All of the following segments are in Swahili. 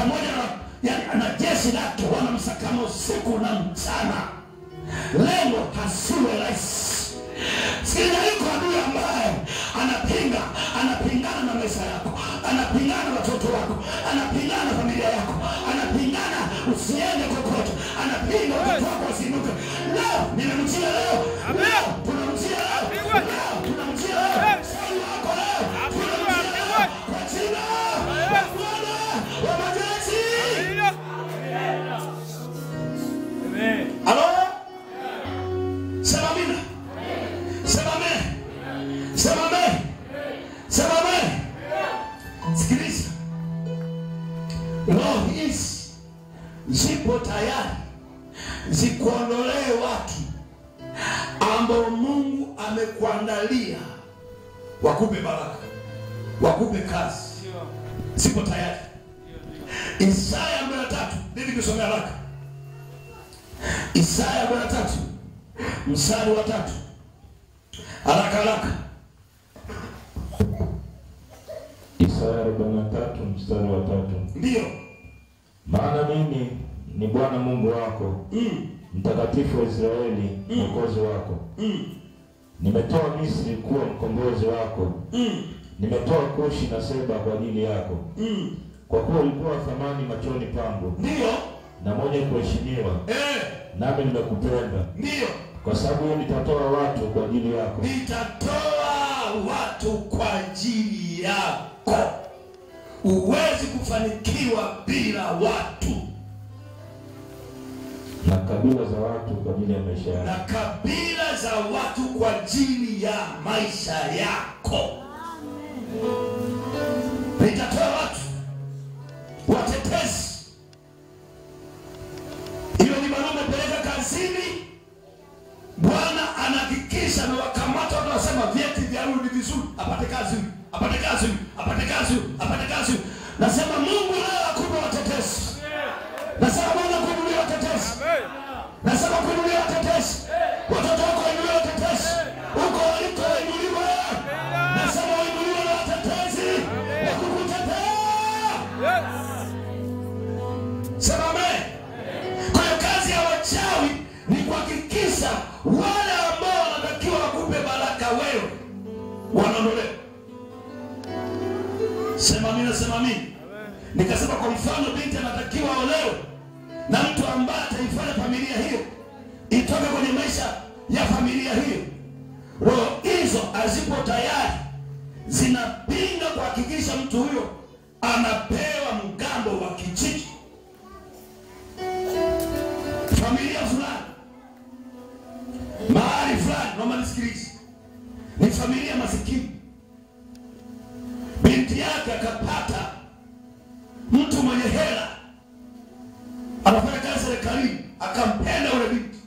pamoja na jeshi lake wanamsakama usiku na mchana. Lengo hasiwe rahisi. Sikiliza, yuko adui ambaye anapingana na maisha yako, anapingana na watoto wako, anapingana na familia yako, anapingana usiende kokote, anapinga watoto wako wasiinuke. Leo nimemtia leo, leo tunamtia leo, leo tunamtia leo, sali wako leo tunamtia leo kwa jina la Bwana wa majeshi. Amen. Alo? Sema amina. Sema amen. Sema amen. Sema amen. Sikiliza. Roho hizi zipo tayari zikuondolee watu ambao Mungu amekuandalia wakupe baraka, wakupe kazi. Zipo tayari. Isaya 43, nini kusomea haraka? Isaya 43 mstari wa 3. Haraka haraka. Isaya 43 mstari wa 3. Ndio. Maana mimi ni Bwana Mungu wako, mtakatifu wa Israeli, mwokozi wako. Nimetoa Misri kuwa mkombozi wako. Nimetoa Kushi na Seba kwa ajili yako. Kwa kuwa ulikuwa thamani machoni pangu. Ndio. Na mwenye kuheshimiwa. Nami nimekupenda. Ndio. Kwa sababu hiyo nitatoa watu kwa ajili yako. Nitatoa watu kwa ajili yako. Huwezi kufanikiwa bila watu. Na kabila za watu kwa ajili ya maisha yako. Na kabila za watu kwa ajili ya maisha yako. Nitatoa watu watetezi. Hiyo ni maana umepeleka kazini, Bwana anahakikisha na wakamata watu wasema vyeti vya rudi vizuri, apate kazi, apate kazi, apate kazi, apate kazi. Nasema Mungu leo akupe watetezi. Nasema Bwana akupe watetezi. Nasema akupe watetezi. Watoto wako wainuliwe watetezi. Huko waliko wainuliwe. Nasema wainuliwe na watetezi wa kukutetea. Sema amen. Kwa hiyo kazi ya wachawi ni kuhakikisha wale ambao wanatakiwa wakupe baraka wewe wanaondolewa. Sema amina, sema amina. Nikasema kwa mfano binti anatakiwa olewe na mtu ambaye ataifanya familia hiyo itoke kwenye maisha ya familia hiyo. Roho hizo hazipo tayari, zinapinga kuhakikisha mtu huyo anapewa mgambo wa kijiji. Familia fulani, mahali fulani, naomba nisikilize, ni familia masikini. Binti yake akapata mtu mwenye hela, anafanya kazi serikalini, akampenda ule binti.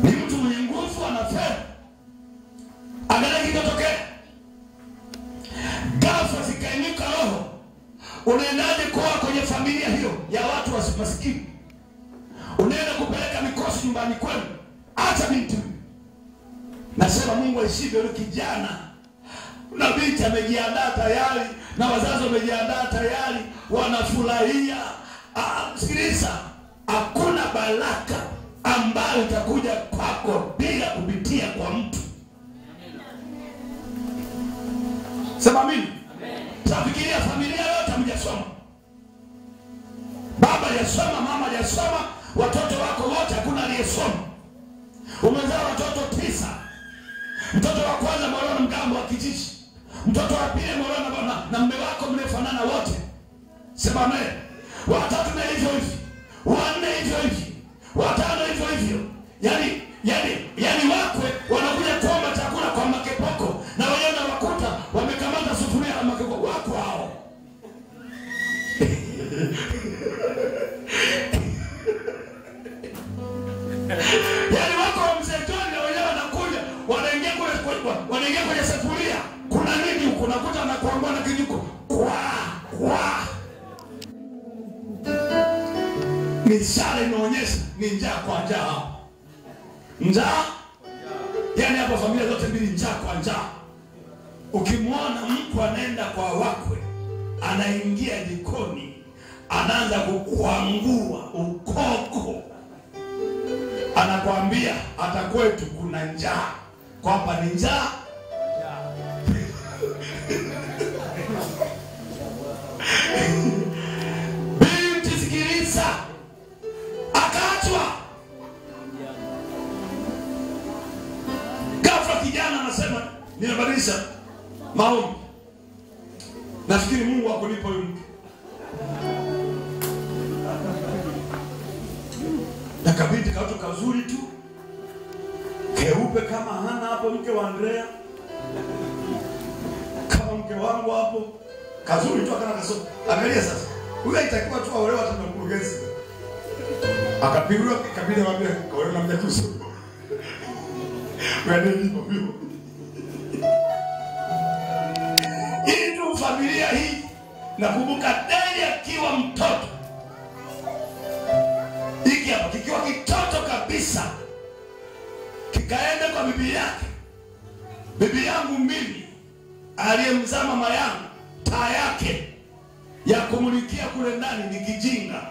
Ni mtu mwenye nguvu, ana fedha. Angalia kinachotokea. Ghafla zikainuka roho. Unaendaje kwa kwenye familia hiyo ya watu masikini? Unaenda kupeleka mikosi nyumbani kwenu. Acha binti. Nasema Mungu aishivyo yule kijana. Na binti amejiandaa tayari, na wazazi wamejiandaa tayari, wanafurahia. Sikiliza, hakuna baraka ambayo itakuja kwako bila kupitia kwa mtu. Sema amini. Tafikiria familia yote hamjasoma. Baba hajasoma, mama hajasoma, watoto wako wote hakuna aliyesoma. Umezaa watoto 9. Mtoto wa kwanza mwana mgambo wa kijiji. Mtoto wa pili mwana na mume wako mmefanana wote. Sema amen. Watatu na hivyo hivyo. Wanne hivyo hivyo. Watano hivyo hivyo. Yaani wakwe wanakuja kuomba chakula kwa makepoko na wenyewe wakuta wamekamata sufuria na makepoko wako hao. Yaani wako mzee John na wenyewe wanakuja wanaingia kwenye sufuria. Kuna nini huko? Nakuta na kuangua na kijiko. Kwa. Mishale inaonyesha ni njaa kwa njaa. Njaa. Yaani hapo familia zote mbili njaa kwa njaa. Ukimwona mtu anaenda kwa wakwe, anaingia jikoni, anaanza kukwangua ukoko, anakwambia hata kwetu kuna njaa, kwamba ni njaa. Binti sikiliza, akaachwa. Ghafla kijana anasema ninabadilisha maombi, nafikiri Mungu akunipa huyu mke. Na kabidi kautu kazuri tu, keupe kama hana hapo, mke wa Andrea kama mke wangu hapo, kazuri tu akana kaso. Angalia sasa, huyu itakiwa tu aolewa hata na mkurugenzi. Akapigwa kabidi waambie kaolewa na mke kuso. Wewe ndio hivyo. Hii tu familia hii, nakumbuka Deli akiwa mtoto. Hiki hapa kikiwa kitoto kabisa, kikaenda kwa bibi yake. Bibi yangu mimi aliyemzaa mama yangu, taa yake ya kumulikia kule ndani ni kijinga.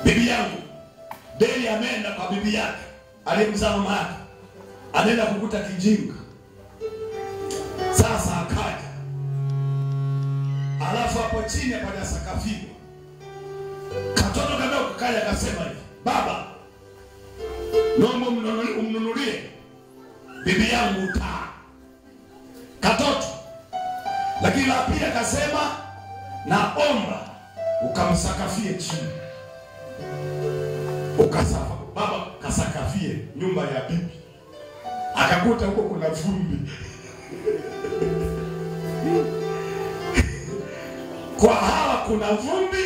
Bibi yangu Deli ameenda kwa bibi yake aliyemzaa mama yake, anaenda kukuta kijinga. Sasa akaja, alafu hapo chini hapa sakafini, katoto kadogo kaja akasema hivi, baba, naomba umnunulie bibi yangu taa. Katoto. Lakini la pili akasema, naomba ukamsakafie chini. Ukasafa, baba kasakafie nyumba ya bibi. Akakuta huko kuna vumbi. Kwa hawa kuna vumbi,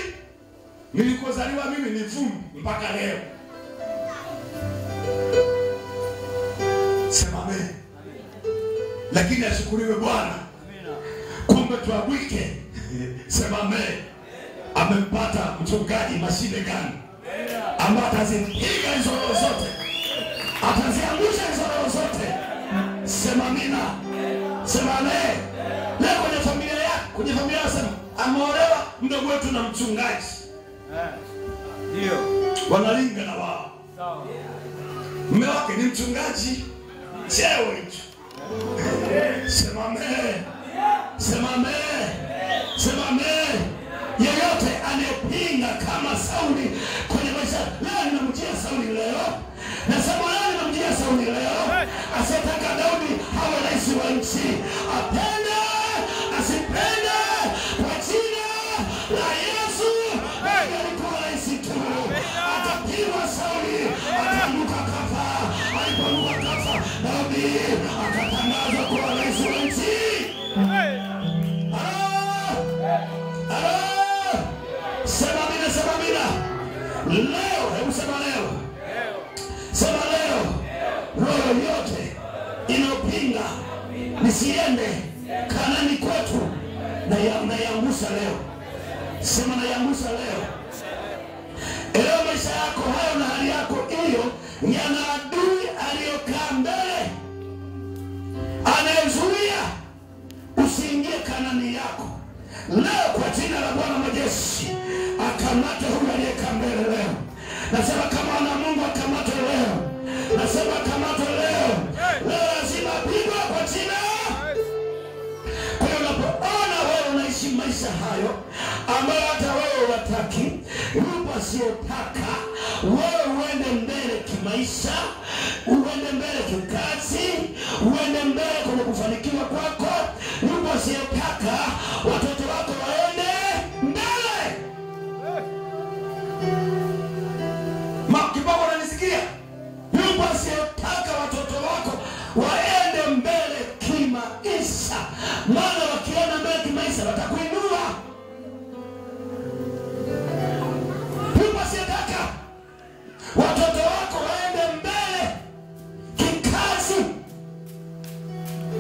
nilikozaliwa mimi ni vumbi mpaka leo. Sema amen. Lakini ashukuriwe Bwana. Kumbe tuabwike. Sema amen. Amempata mchungaji mashine gani ambaye atazipiga hizo roho zote, ataziangusha hizo roho zote. Sema amina. Sema amen. Leo kwenye familia yako, kwenye familia yako sema ameolewa mdogo wetu na mchungaji. Ndio. Wanalinga na wao. Sawa. Mume wake ni mchungaji. Cheo hicho. Sema amen. Sema amen. Sema amen. Yeyote anayepinga kama Sauli kwenye maisha, leo ninamjia Sauli leo. Nasema leo ninamjia Sauli leo. Asitaka Daudi awe rais wa nchi. Apende, asipende, kwa jina la Yesu, alikuwa rais tu. Atapigwa Sauli, ataanguka kafa. Alipoanguka kafa, Daudi akatangazwa kuwa rais wa nchi. Sema mina, sema mina. Leo, hebu sema leo. Sema leo. Roho yote inopinga nisiende Kanaani kwetu, na yangusha leo. Sema na yangusha leo. Leo maisha yako hayo na hali yako hiyo yana adui aliyokaa mbele, anayezuia usiingie Kanaani yako. Leo kwa jina la Bwana majeshi, akamate huyu aliyekaa mbele leo. Nasema kama ana Mungu akamate leo. Nasema akamate leo. Leo lazima apigwe kwa jina. Kwa hiyo unapoona wewe unaishi maisha hayo ambayo hata wewe wataki, yupo asiyotaka wewe uende mbele kimaisha, uende mbele kikazi, uende mbele kwenye kufanikiwa kwako, yupo asiyotaka watoto wako waende mbele. Kipogo unanisikia? Yupo asiyotaka watoto wako waende mbele kimaisha. Maana wakienda mbele kimaisha watakuinua. Yupo asiyotaka watoto wako waende mbele kikazi.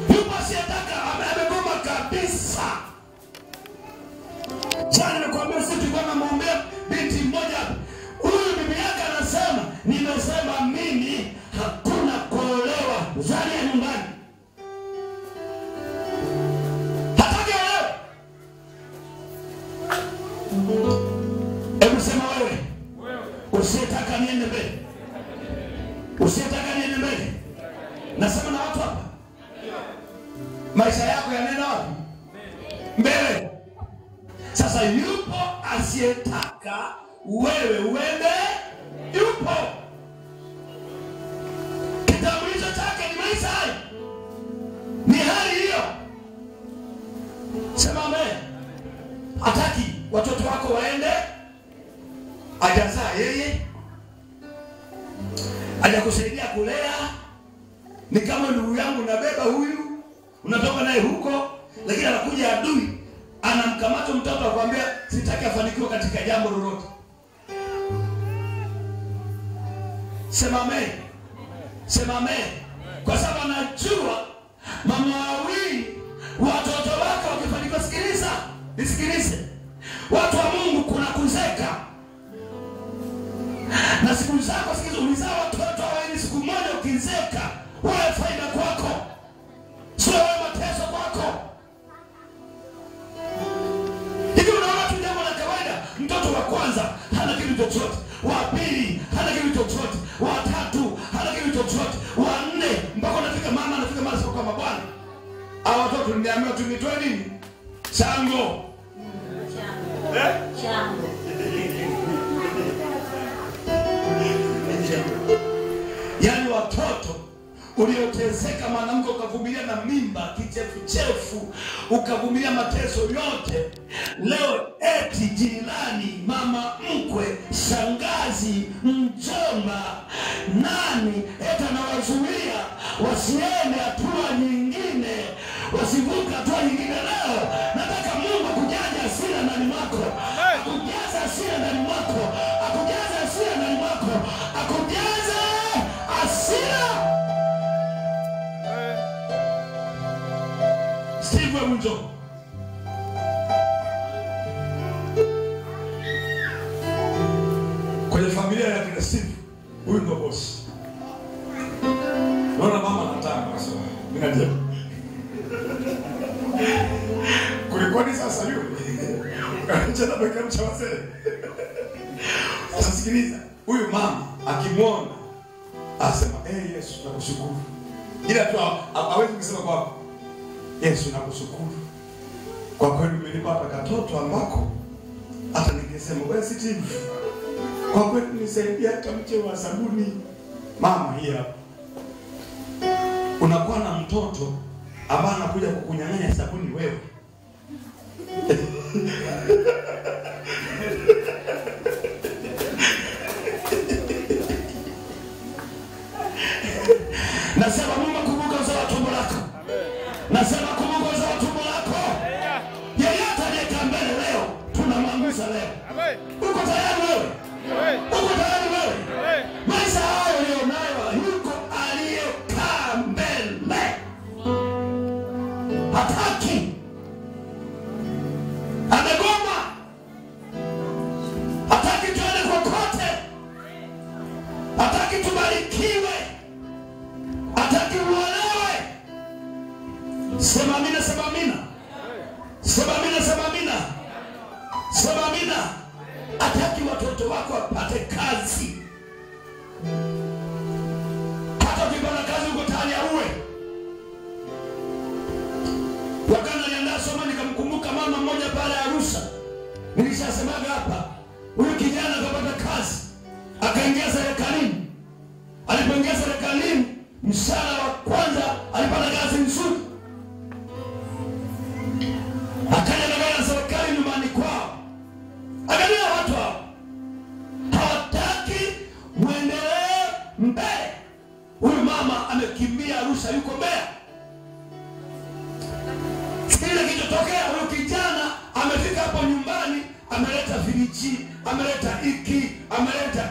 Yupo asiyotaka, amegoma kabisa. Jana nimekwambia sisi tulikuwa tunamwombea binti mmoja. Huyu bibi yake anasema, nimesema mimi hakuna kuolewa ndani ya nyumbani. maisha yako yanenda wapi? Mbele. Sasa yupo asiyetaka wewe uende, yupo. Kitambulisho chake ni maisha haya, ni hali hiyo. Sema amen. Hataki watoto wako waende, hajazaa yeye, hajakusaidia kulea. Ni kama ndugu yangu, nabeba huyu, unatoka naye huko, lakini anakuja adui anamkamata mtoto akwambia sitaki afanikiwe katika jambo lolote. Sema amen. Sema amen. Kwa sababu anajua mama wawili watoto wako wakifanikiwa. Sikiliza, nisikilize. Watu wa Mungu, kuna kuzeka. Na siku zako, sikizo, ulizaa watoto wawili, siku moja ukizeka, wewe faida kwako, sio wewe mateso kwako. Hivi unaona tu jambo la kawaida, mtoto wa kwanza hana kitu chochote, wa pili hana kitu chochote, wa tatu hana kitu chochote, wa nne mpaka unafika mama anafika mara sio kama bwana. Hao watoto nimeambiwa tunitoe nini? Chango. Chango. Yaani watoto ulioteseka, mwanamke ukavumilia na mimba, kichefuchefu, ukavumilia mateso yote. Leo eti jirani, mama mkwe, shangazi, mjomba, nani eti anawazuia wasiende hatua nyingine, wasivuka hatua nyingine. Leo nataka Mungu akujaze hasira ndani mwako, akujaze hasira ndani mwako, akujaze hasira ndani mwako, akujaze hasira. Steve Munjo, kwenye familia ya kina Steve, huyu ndo boss. Naona mama anataka kasema mimi najua kulikoni sasa yule acha na beka mcha wazee. Sasa sikiliza, huyu mama akimwona asema Yesu nakushukuru, ila tu hawezi kusema kwako Yesu nakushukuru kwa kweli umenipata katoto ambako hata ningesema wewe Steve kwa kweli nisaidia hata mche wa sabuni. Mama hiya, unakuwa na mtoto ambaye anakuja kukunyang'anya sabuni wewe. Nasema Mungu kumbuka uzao wa tumbo lako. Nasema kumbuka uzao wa tumbo lako. Yeyote aliyekaa mbele leo tunamwangusa leo. Uko tayari wewe? Uko tayari wewe? Maisha hayo ulionayo, yuko aliyekaa mbele. Hataki. Amegoma. Hataki tuende kokote. Hataki tubarikiwe. Hataki uolewe. Sema amina, sema amina. Sema amina, sema amina. Sema amina. Hataki watoto wako wapate kazi. Hata ukipata kazi uko tayari auwe. Wakati niliandaa somo nikamkumbuka mama mmoja pale Arusha. Nilishasemaga hapa. Huyu kijana akapata kazi, akaingia serikalini. Alipoingia serikalini, mshahara wa kwanza alipata kazi nzuri. Akaja na serikali nyumbani kwao. Angalia watu hao, hawataki muendelee mbele. Huyu mama amekimbia Arusha, yuko Mbeya. Sikiliza kilichotokea. Huyu kijana amefika hapo nyumbani, ameleta viriji, ameleta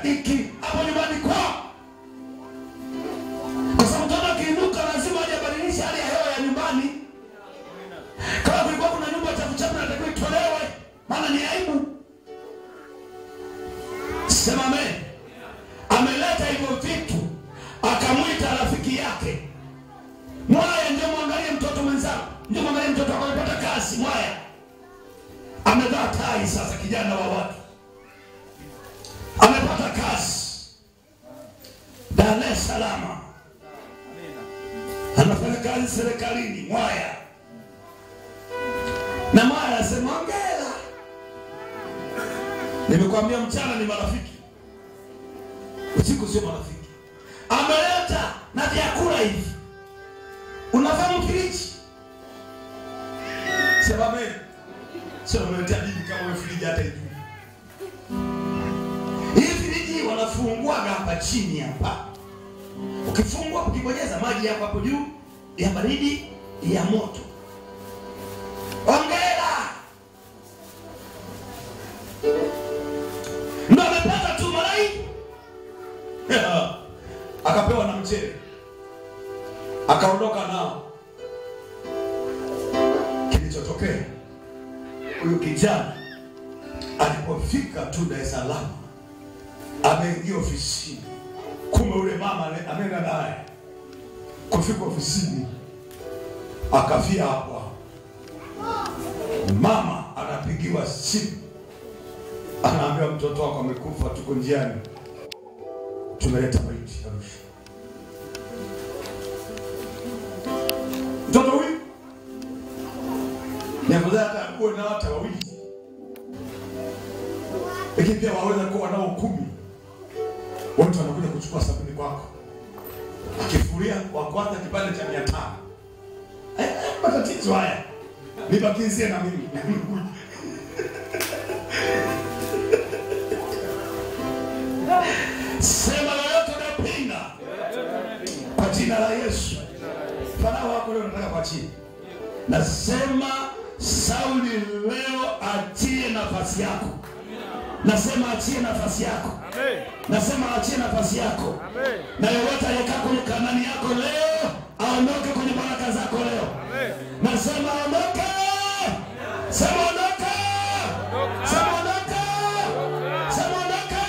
iki hapo nyumbani kwao. Kwa sababu mtoto akiinuka lazima aje abadilishe hali ya hewa ya nyumbani. Kama kulikuwa kuna nyumba chafu natakiwa itolewe, maana ni aibu. Sema amen. Ameleta hivyo vitu, akamwita rafiki yake. Mwaya, ndio mwangalie mtoto mwenzako, ndio mwangalie mtoto wako amepata kazi. Mwaya amevaa tai sasa, kijana wa watu amepata kazi Dar es Salaam, anafanya kazi serikalini. Mwaya Na mara anasema hongera. Nimekwambia mchana ni marafiki, usiku sio marafiki. Ameleta na vyakula hivi. Unafahamu friji? Sema mimi. Sio unaletea bibi kama wewe friji hata hivi. Hii friji wanafungua hapa chini hapa. Ukifungua ukibonyeza maji yako hapo juu ya baridi ya moto. Hongera. Ndio amepata tu malai. Akapewa na mchele. Akaondoka nao. Kilichotokea, huyu kijana alipofika tu Dar es Salaam, ameingia ofisini. Kumbe ule mama ameenda naye. Kufika ofisini akafia hapo. Mama anapigiwa simu. Anaambia mtoto wako amekufa, tuko njiani. Tumeleta maiti Arusha. Mtoto huyu ni afadhali hata kuwa na watu wawili. Lakini pia waweza kuwa nao 10. Wote wanakuja kuchukua sabuni kwako. Akifuria wa kwanza kipande cha 500. Matatizo haya. Nibakizie na mimi. Sema yote unapinga. Kwa jina la Yesu. Farao wako leo nataka kwa chini. Nasema Sauli leo achie nafasi yako. Nasema achie nafasi yako. Amen. Nasema achie nafasi yako. Amen. Na yote aliyekaa kwenye Kanaani yako leo aondoke kwenye baraka zako leo. Amen. Nasema ondoka. Sema ondoka. Sema ondoka. Sema ondoka.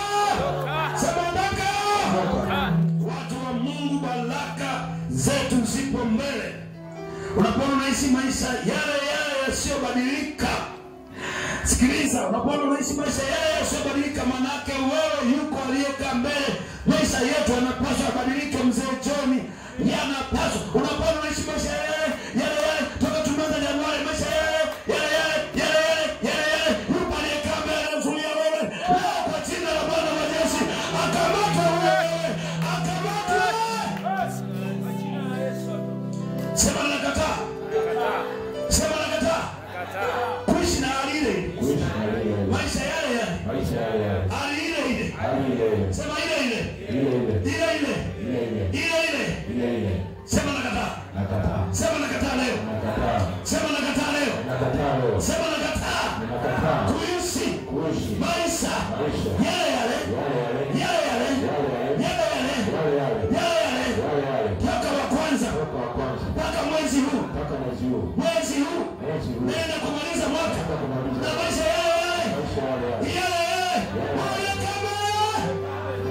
Sema ondoka. Watu wa Mungu, baraka zetu zipo mbele. Unapoona unaishi maisha yale yasiyobadilika. Sikiliza, unapoona unaishi maisha yale yasiyobadilika, manake wewe yuko aliyekaa mbele. Maisha yetu yanapaswa kubadilika, mzee John. Yanapaswa. Unapoona unaishi maisha yale toka tumeanza Januari, maisha yale yuko aliyekaa mbele anazuia wewe. Leo kwa jina la Bwana wa Yesu, akamata wewe. Akamata wewe. Sema nakataa. Sema nakataa. Kuishi na hali ile. Maisha yale. Hali ile. Sema ile. Sema nakataa. Sema nakataa leo. Sema nakataa leo. Sema nakataa. Kuishi maisha yale. Toka wa kwanza. Mpaka mwezi huu. Nenda kumaliza mwaka. Na maisha yale.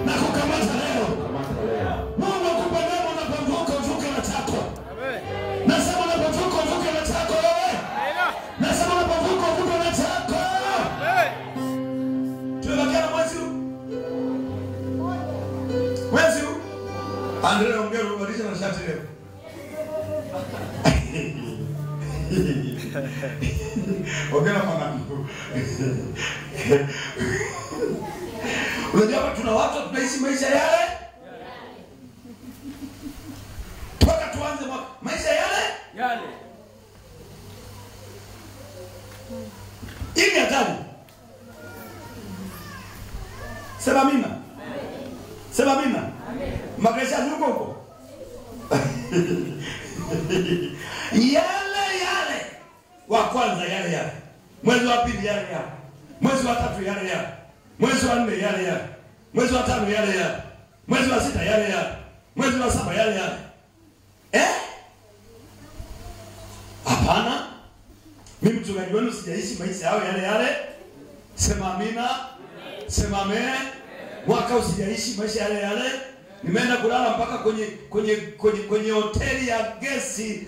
Na kukamata leo. Mungu akupe neema unapovuka uvuke na chako. Nasema unapovuka uvuke na chako wewe. Nasema unapovuka uvuke na chako. Tumebakia na mwezi huu. Mwezi huu. Andrea ongea ubadilisha na shati leo. Ongea kwa nani? Unajua tuna watu tunaishi maisha yale. Toka tuanze maisha yale. Ili hatari. Sema amina. Sema amina. Maisha yuko huko. Yale. Wa kwanza yale. Mwezi wa pili yale. Mwezi wa tatu yale. Mwezi wa 4 yale. Mwezi wa 5 yale. Mwezi wa 6 yale. Mwezi wa 7 yale. Hapana. Mimi mchungaji wenu sijaishi maisha yao yale. Sema amina. Sema amen. Mwaka usijaishi maisha yale. Nimeenda kulala mpaka kwenye hoteli ya gesi